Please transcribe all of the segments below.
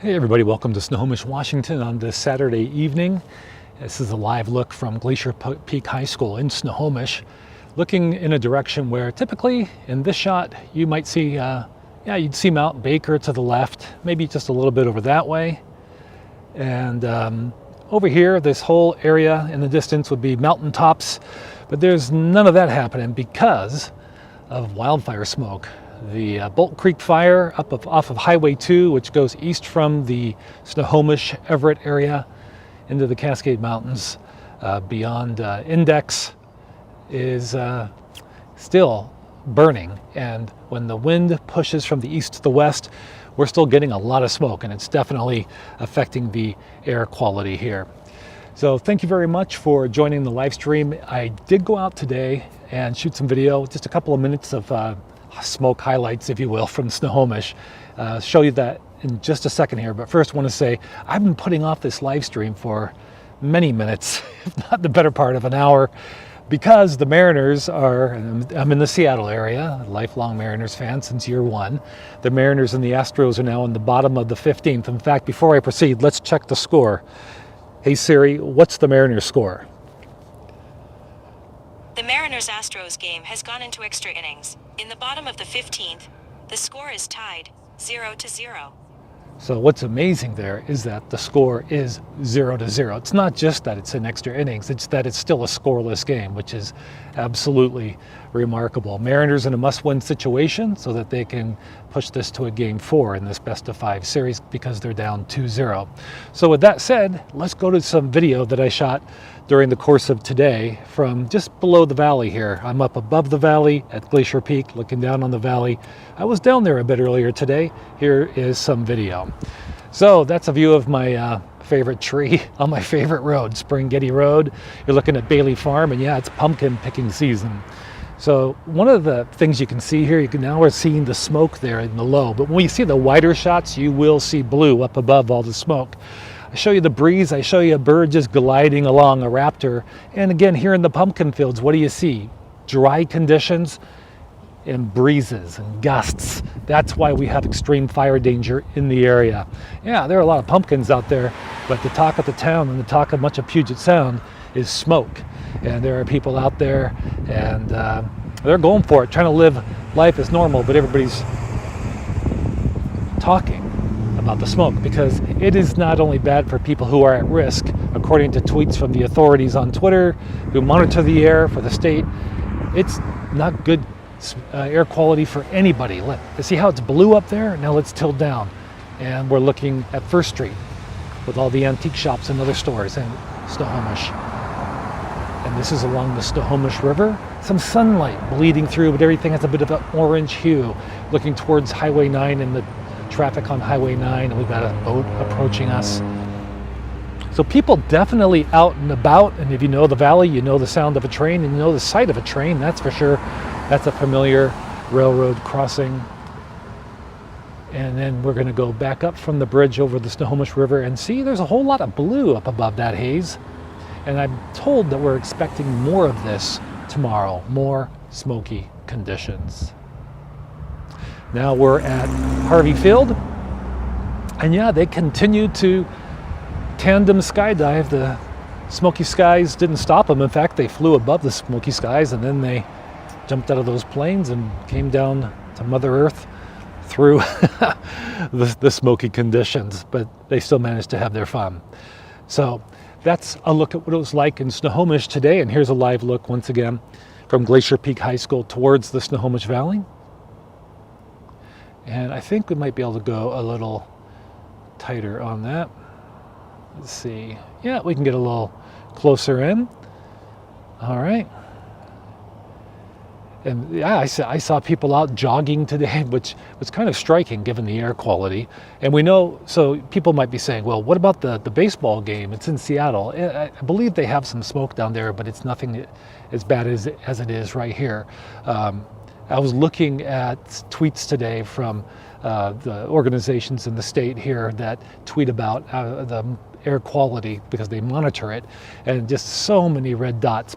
Hey everybody, welcome to Snohomish, Washington on this Saturday evening. This is a live look from Glacier Peak High School in Snohomish, looking in a direction where typically in this shot you might see, you'd see Mount Baker to the left, maybe just a little bit over that way. And over here, this whole area in the distance would be mountaintops, but there's none of that happening because of wildfire smoke. The Bolt Creek fire off of Highway 2, which goes east from the Snohomish, Everett area into the Cascade Mountains beyond Index, is still burning. And when the wind pushes from the east to the west, we're still getting a lot of smoke, and it's definitely affecting the air quality here. So thank you very much for joining the live stream. I did go out today and shoot some video, just a couple of minutes of smoke highlights, if you will, from Snohomish. Show you that in just a second here, but first I want to say I've been putting off this live stream for many minutes, if not the better part of an hour, because the Mariners are, I'm in the Seattle area, a lifelong Mariners fan since year one. The Mariners and the Astros are now in the bottom of the 15th. In fact, before I proceed, let's check the score. Hey Siri, what's the Mariners score? The Mariners-Astros game has gone into extra innings. In the bottom of the 15th, the score is tied 0-0. So what's amazing there is that the score is 0-0. It's not just that it's in extra innings, it's that it's still a scoreless game, which is absolutely remarkable. Mariners in a must-win situation so that they can push this to a Game 4 in this best-of-5 series because they're down 2-0. So with that said, let's go to some video that I shot during the course of today from just below the valley here. I'm up above the valley at Glacier Peak, looking down on the valley. I was down there a bit earlier today. Here is some video. So that's a view of my favorite tree on my favorite road, Springhetti Road. You're looking at Bailey Farm, and yeah, it's pumpkin picking season. So one of the things you can see here, now we're seeing the smoke there in the low, but when you see the wider shots, you will see blue up above all the smoke. I show you the breeze, I show you a bird just gliding along, a raptor. And again, here in the pumpkin fields, what do you see? Dry conditions and breezes and gusts. That's why we have extreme fire danger in the area. Yeah, there are a lot of pumpkins out there, but the talk of the town and the talk of much of Puget Sound is smoke. And there are people out there, and they're going for it, trying to live life as normal, but everybody's talking about the smoke because it is not only bad for people who are at risk, according to tweets from the authorities on Twitter who monitor the air for the state. It's not good air quality for anybody. See how it's blue up there? Now let's tilt down, and we're looking at First Street with all the antique shops and other stores in Snohomish. And this is along the Snohomish River. Some sunlight bleeding through, but everything has a bit of an orange hue, looking towards Highway 9 and the traffic on Highway 9, and we've got a boat approaching us. So people definitely out and about, and if you know the valley, you know the sound of a train, and you know the sight of a train, that's for sure. That's a familiar railroad crossing. And then we're going to go back up from the bridge over the Snohomish River and see there's a whole lot of blue up above that haze. And I'm told that we're expecting more of this tomorrow, more smoky conditions. Now we're at Harvey Field, and yeah, they continue to tandem skydive. The smoky skies didn't stop them. In fact, they flew above the smoky skies, and then they jumped out of those planes and came down to Mother Earth through the smoky conditions, but they still managed to have their fun. So that's a look at what it was like in Snohomish today, and here's a live look once again from Glacier Peak High School towards the Snohomish Valley. And I think we might be able to go a little tighter on that. Let's see. Yeah, we can get a little closer in. All right. And yeah, I saw people out jogging today, which was kind of striking given the air quality. And we know, so people might be saying, well, what about the baseball game? It's in Seattle. I believe they have some smoke down there, but it's nothing as bad as it is right here. I was looking at tweets today from the organizations in the state here that tweet about the air quality because they monitor it, and just so many red dots,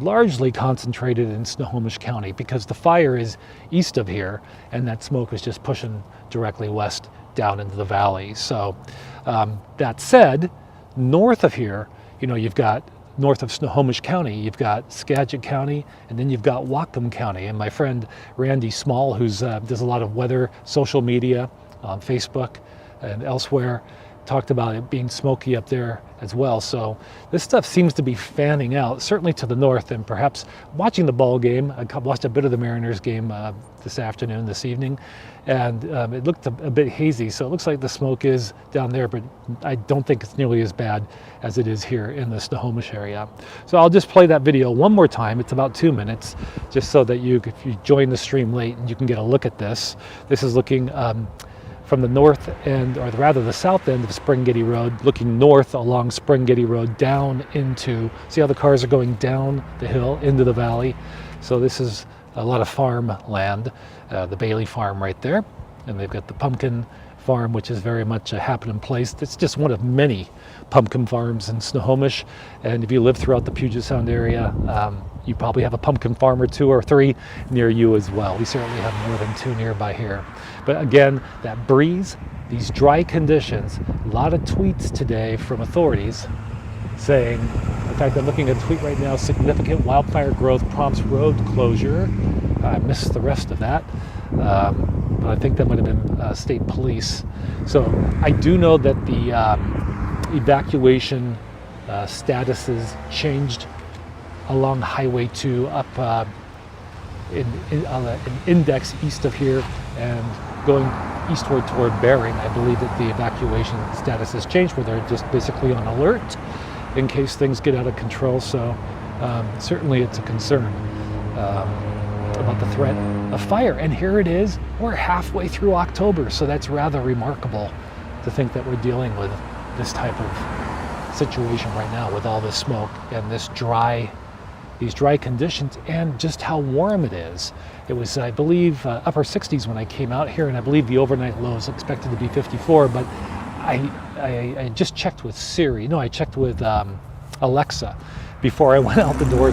largely concentrated in Snohomish County because the fire is east of here and that smoke is just pushing directly west down into the valley. So that said, north of here, you've got north of Snohomish County, you've got Skagit County, and then you've got Whatcom County. And my friend Randy Small, who's does a lot of weather social media on Facebook and elsewhere, talked about it being smoky up there as well. So this stuff seems to be fanning out, certainly to the north. And perhaps watching the ball game, I watched a bit of the Mariners game this evening, and it looked a bit hazy. So it looks like the smoke is down there, but I don't think it's nearly as bad as it is here in the Snohomish area. So I'll just play that video one more time. It's about 2 minutes, just so that if you join the stream late, you can get a look at this. This is looking from the north end, or rather the south end of Springhetti Road, looking north along Springhetti Road down into, see how the cars are going down the hill into the valley. So this is a lot of farm land, the Bailey farm right there. And they've got the pumpkin farm, which is very much a happening place. It's just one of many pumpkin farms in Snohomish. And if you live throughout the Puget Sound area, you probably have a pumpkin farm or 2 or 3 near you as well. We certainly have more than 2 nearby here. But again, that breeze, these dry conditions, a lot of tweets today from authorities saying, in fact, I'm looking at a tweet right now, significant wildfire growth prompts road closure. I missed the rest of that, but I think that might have been state police. So I do know that the evacuation statuses changed along Highway 2 up in an index east of here and going eastward toward Bering. I believe that the evacuation status has changed, where they're just basically on alert in case things get out of control. So certainly it's a concern about the threat of fire. And here it is, we're halfway through October, so that's rather remarkable to think that we're dealing with this type of situation right now, with all this smoke and these dry conditions, and just how warm it is. It was, I believe, upper 60s when I came out here, and I believe the overnight low is expected to be 54, but I just checked with Siri. No, I checked with Alexa before I went out the door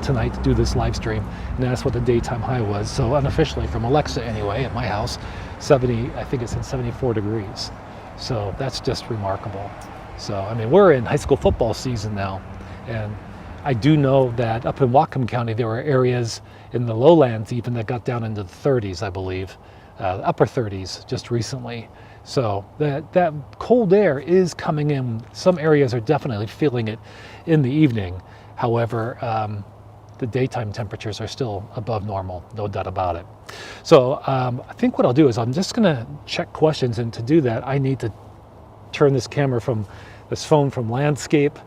tonight to do this live stream, and that's what the daytime high was. So unofficially, from Alexa anyway, at my house, I think it said 74 degrees. So that's just remarkable. So, I mean, we're in high school football season now, and I do know that up in Whatcom County, there were areas in the lowlands even that got down into the 30s, I believe, upper 30s just recently. So that cold air is coming in. Some areas are definitely feeling it in the evening. However, the daytime temperatures are still above normal, no doubt about it. So I think what I'll do is I'm just going to check questions, and to do that, I need to turn this phone from landscape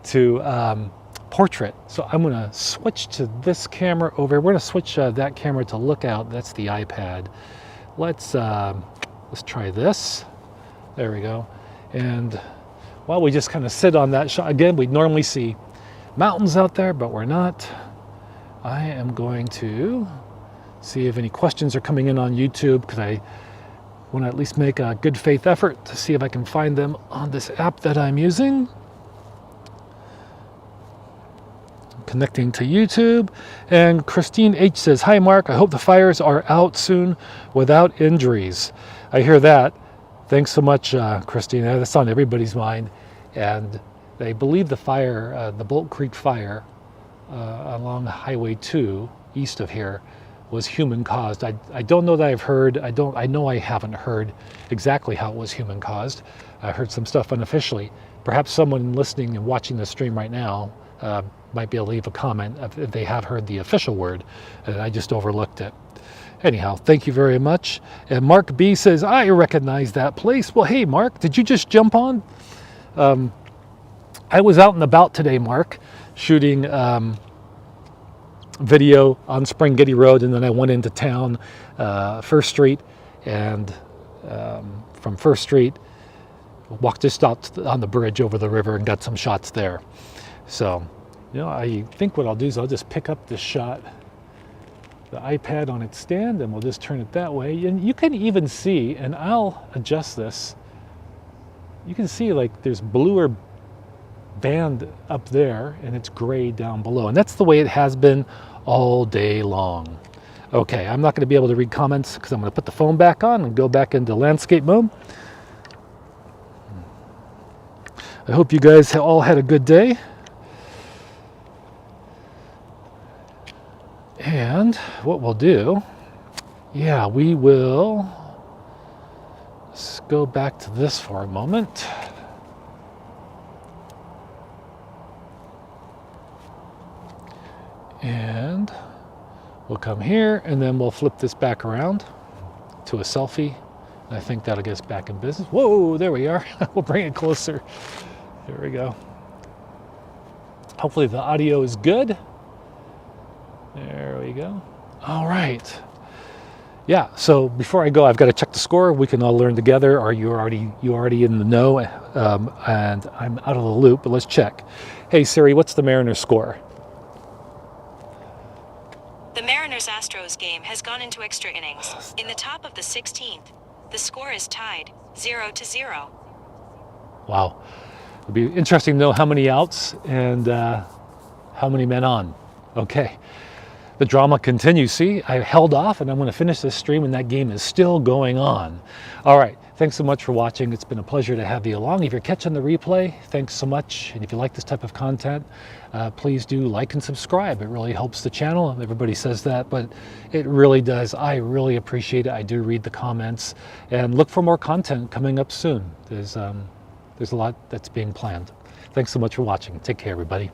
to portrait. So I'm going to switch to this camera over. We're going to switch that camera to lookout. That's the iPad. Let's try this. There we go. And while we just kind of sit on that shot, again, we normally see mountains out there, but we're not. I am going to see if any questions are coming in on YouTube, because I want to at least make a good faith effort to see if I can find them on this app that I'm using. Connecting to YouTube. And Christine H says, "Hi Mark, I hope the fires are out soon without injuries." I hear that. Thanks so much, Christine. That's on everybody's mind. And they believe the fire, the Bolt Creek fire along Highway 2 east of here, was human caused. I don't know that I've heard, I know I haven't heard exactly how it was human caused. I heard some stuff unofficially. Perhaps someone listening and watching the stream right now might be able to leave a comment if they have heard the official word, and I just overlooked it. Anyhow, thank you very much. And Mark B says, "I recognize that place." Well, hey, Mark, did you just jump on? I was out and about today, Mark, shooting video on Springhetti Road, and then I went into town, First Street, and from First Street, walked just out on the bridge over the river and got some shots there. So, I think what I'll do is I'll just pick up this shot, the iPad on its stand, and we'll just turn it that way. And you can even see, and I'll adjust this, you can see like there's bluer band up there and it's gray down below. And that's the way it has been all day long. Okay, I'm not going to be able to read comments because I'm going to put the phone back on and go back into landscape mode. I hope you guys all had a good day. And what we'll do, yeah, we will, let's go back to this for a moment. And we'll come here and then we'll flip this back around to a selfie. I think that'll get us back in business. Whoa, there we are. We'll bring it closer. There we go. Hopefully the audio is good. There we go. All right. Yeah, so before I go, I've got to check the score. We can all learn together. Are you already in the know? And I'm out of the loop, but let's check. Hey Siri, what's the Mariners score? The Mariners-Astros game has gone into extra innings. In the top of the 16th, the score is tied 0-0. Wow. It'll be interesting to know how many outs and how many men on. Okay. The drama continues. See, I held off and I'm going to finish this stream and that game is still going on. All right. Thanks so much for watching. It's been a pleasure to have you along. If you're catching the replay, thanks so much. And if you like this type of content, please do like and subscribe. It really helps the channel. Everybody says that, but it really does. I really appreciate it. I do read the comments and look for more content coming up soon. There's a lot that's being planned. Thanks so much for watching. Take care, everybody.